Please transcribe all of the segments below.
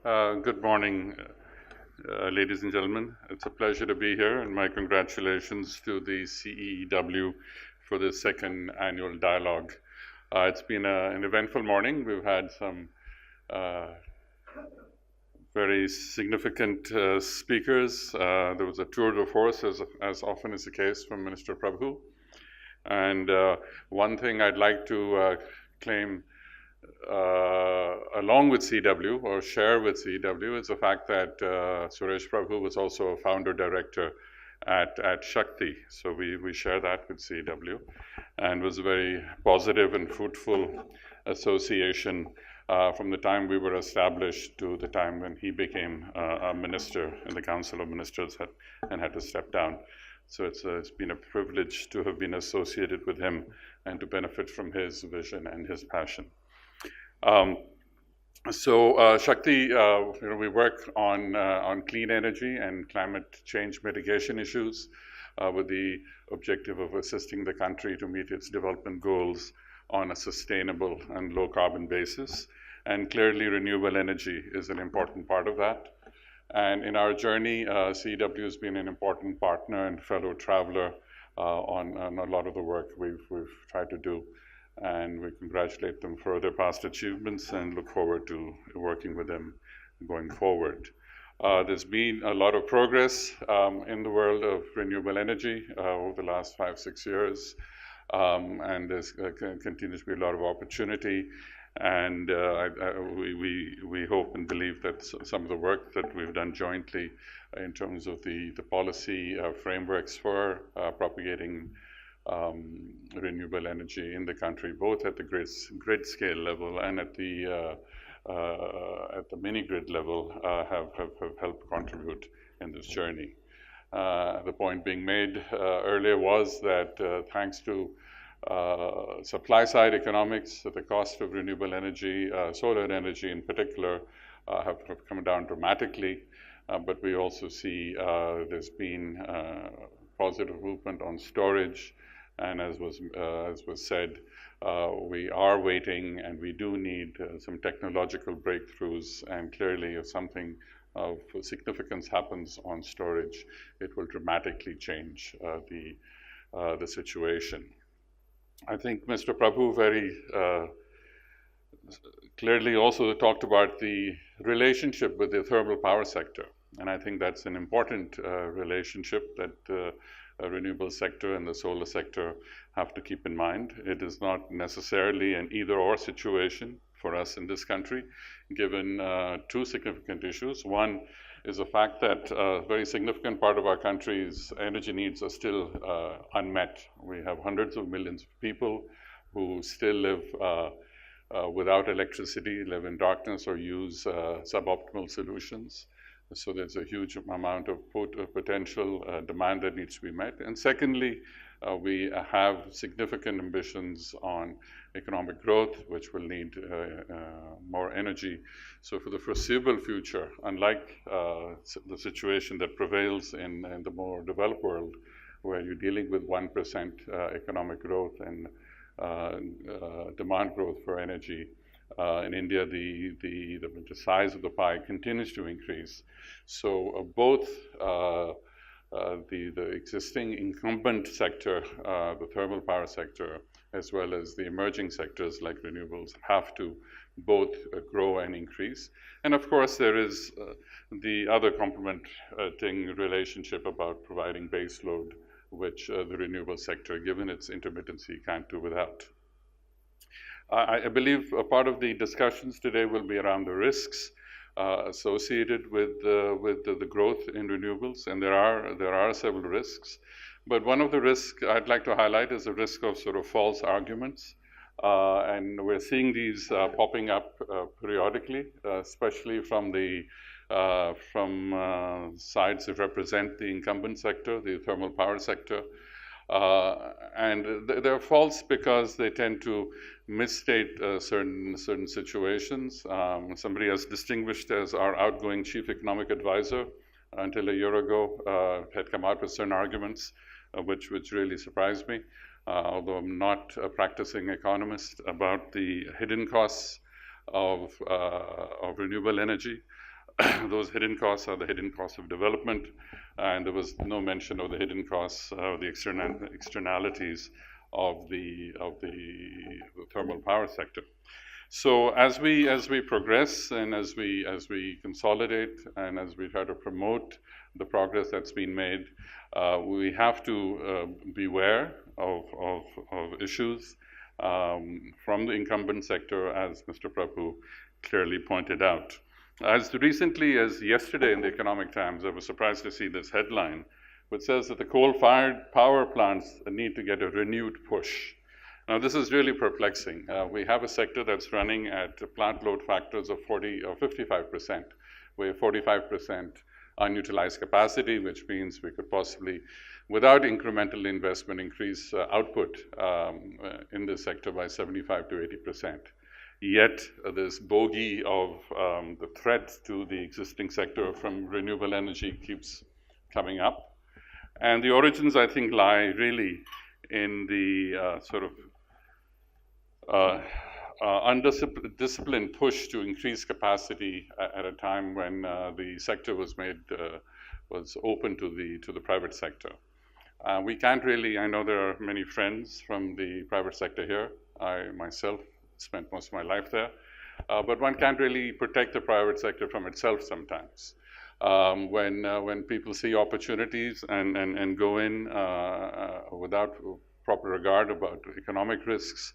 Good morning, ladies and gentlemen. It's a pleasure to be here, and my congratulations to the CEW for the second annual dialogue. It's been an eventful morning. We've had some uh, very significant speakers. There was a tour de force, as often is the case, from Minister Prabhu. And one thing I'd like to claim along with CW or share with CW is the fact that Suresh Prabhu was also a founder director at Shakti. So we share that with CW, and was a very positive and fruitful association from the time we were established to the time when he became a minister in the Council of Ministers and had to step down. So it's been a privilege to have been associated with him and to benefit from his vision and his passion. Shakti, we work on clean energy and climate change mitigation issues with the objective of assisting the country to meet its development goals on a sustainable and low carbon basis. And clearly, renewable energy is an important part of that. And in our journey, CW has been an important partner and fellow traveler on a lot of the work we've tried to do. And we congratulate them for their past achievements and look forward to working with them going forward. There's been a lot of progress in the world of renewable energy over the last 5-6 years, and there's continues to be a lot of opportunity. And we hope and believe that some of the work that we've done jointly in terms of the policy frameworks for propagating renewable energy in the country, both at the grid scale level and at the mini grid level, have helped contribute in this journey. The point being made earlier was that thanks to supply side economics, the cost of renewable energy, solar energy in particular, have come down dramatically. But we also see there's been positive movement on storage. And as was said, we are waiting, and we do need some technological breakthroughs. And clearly, if something of significance happens on storage, it will dramatically change the situation. I think Mr. Prabhu very clearly also talked about the relationship with the thermal power sector. And I think that's an important relationship that renewable sector and the solar sector have to keep in mind. It is not necessarily an either-or situation for us in this country, given two significant issues. One is the fact that a very significant part of our country's energy needs are still unmet. We have hundreds of millions of people who still live without electricity, live in darkness, or use suboptimal solutions. So there's a huge amount of potential demand that needs to be met. And secondly, we have significant ambitions on economic growth, which will need more energy. So for the foreseeable future, unlike the situation that prevails in the more developed world, where you're dealing with 1% economic growth and demand growth for energy, in India, the size of the pie continues to increase. So both the existing incumbent sector, the thermal power sector, as well as the emerging sectors like renewables, have to both grow and increase. And of course, there is the other complementing relationship about providing base load, which the renewable sector, given its intermittency, can't do without. I believe a part of the discussions today will be around the risks associated with the growth in renewables, and there are several risks. But one of the risks I'd like to highlight is the risk of sort of false arguments, and we're seeing these popping up periodically, especially from sides that represent the incumbent sector, the thermal power sector. And they're false because they tend to misstate certain situations. Somebody as distinguished as our outgoing chief economic advisor until a year ago had come out with certain arguments which really surprised me, although I'm not a practicing economist, about the hidden costs of renewable energy. Those hidden costs are the hidden costs of development, and there was no mention of the hidden costs, the externalities of the thermal power sector. So as we progress and as we consolidate and as we try to promote the progress that's been made, we have to beware of issues from the incumbent sector, as Mr. Prabhu clearly pointed out. As recently as yesterday in the Economic Times, I was surprised to see this headline, which says that the coal-fired power plants need to get a renewed push. Now, this is really perplexing. We have a sector that's running at plant load factors of 40 or 55%. We have 45% unutilized capacity, which means we could possibly, without incremental investment, increase output in this sector by 75 to 80%. Yet, this bogey of the threat to the existing sector from renewable energy keeps coming up. And the origins, I think, lie really in the sort of undisciplined push to increase capacity at a time when the sector was open to the private sector. We can't really, I know there are many friends from the private sector here. I myself spent most of my life there, but one can't really protect the private sector from itself sometimes. When people see opportunities and go in without proper regard about economic risks,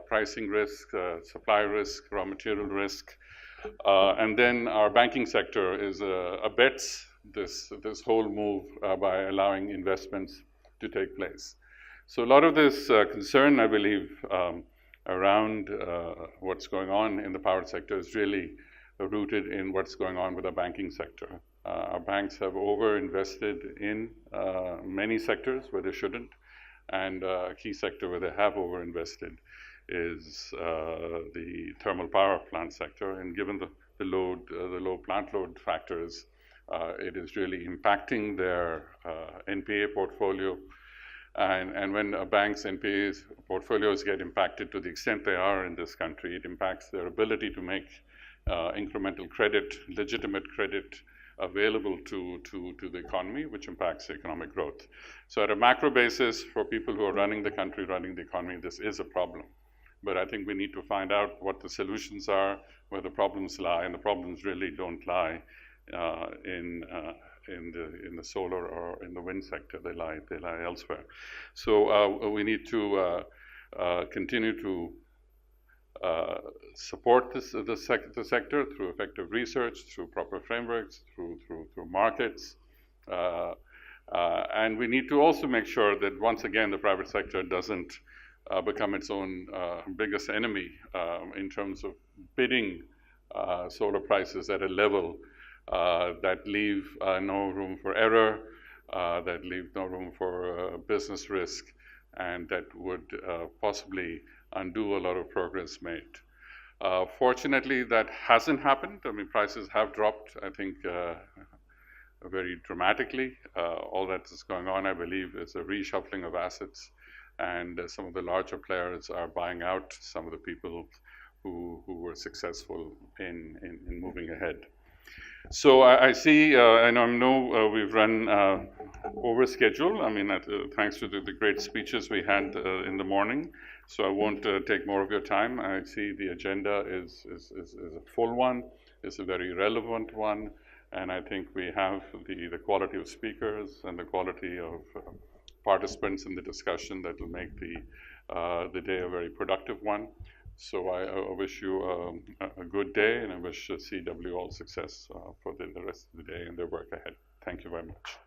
pricing risk, supply risk, raw material risk, and then our banking sector abets this whole move by allowing investments to take place. So a lot of this concern, I believe, around what's going on in the power sector is really rooted in what's going on with the banking sector. Our banks have over-invested in many sectors where they shouldn't, and a key sector where they have over-invested is the thermal power plant sector. And given the low plant load factors, it is really impacting their NPA portfolio. And when a bank's NPA portfolios get impacted to the extent they are in this country, it impacts their ability to make incremental credit, legitimate credit available to the economy, which impacts economic growth. So at a macro basis, for people who are running the country, running the economy, this is a problem. But I think we need to find out what the solutions are, where the problems lie, and the problems really don't lie in the solar or in the wind sector. They lie elsewhere. So we need to continue to support the sector through effective research, through proper frameworks, through markets, and we need to also make sure that once again the private sector doesn't become its own biggest enemy in terms of bidding solar prices at a level that leave no room for error, that leave no room for business risk, and that would possibly undo a lot of progress made. Fortunately, that hasn't happened. I mean, prices have dropped, I think, very dramatically. All that is going on, I believe, is a reshuffling of assets, and some of the larger players are buying out some of the people who were successful in moving ahead. So I see, I know we've run over schedule. I mean, thanks to the great speeches we had in the morning. So I won't take more of your time. I see the agenda is a full one. It's a very relevant one. And I think we have the quality of speakers and the quality of participants in the discussion that will make the day a very productive one. So I wish you a good day, and I wish CW all success for the rest of the day and their work ahead. Thank you very much.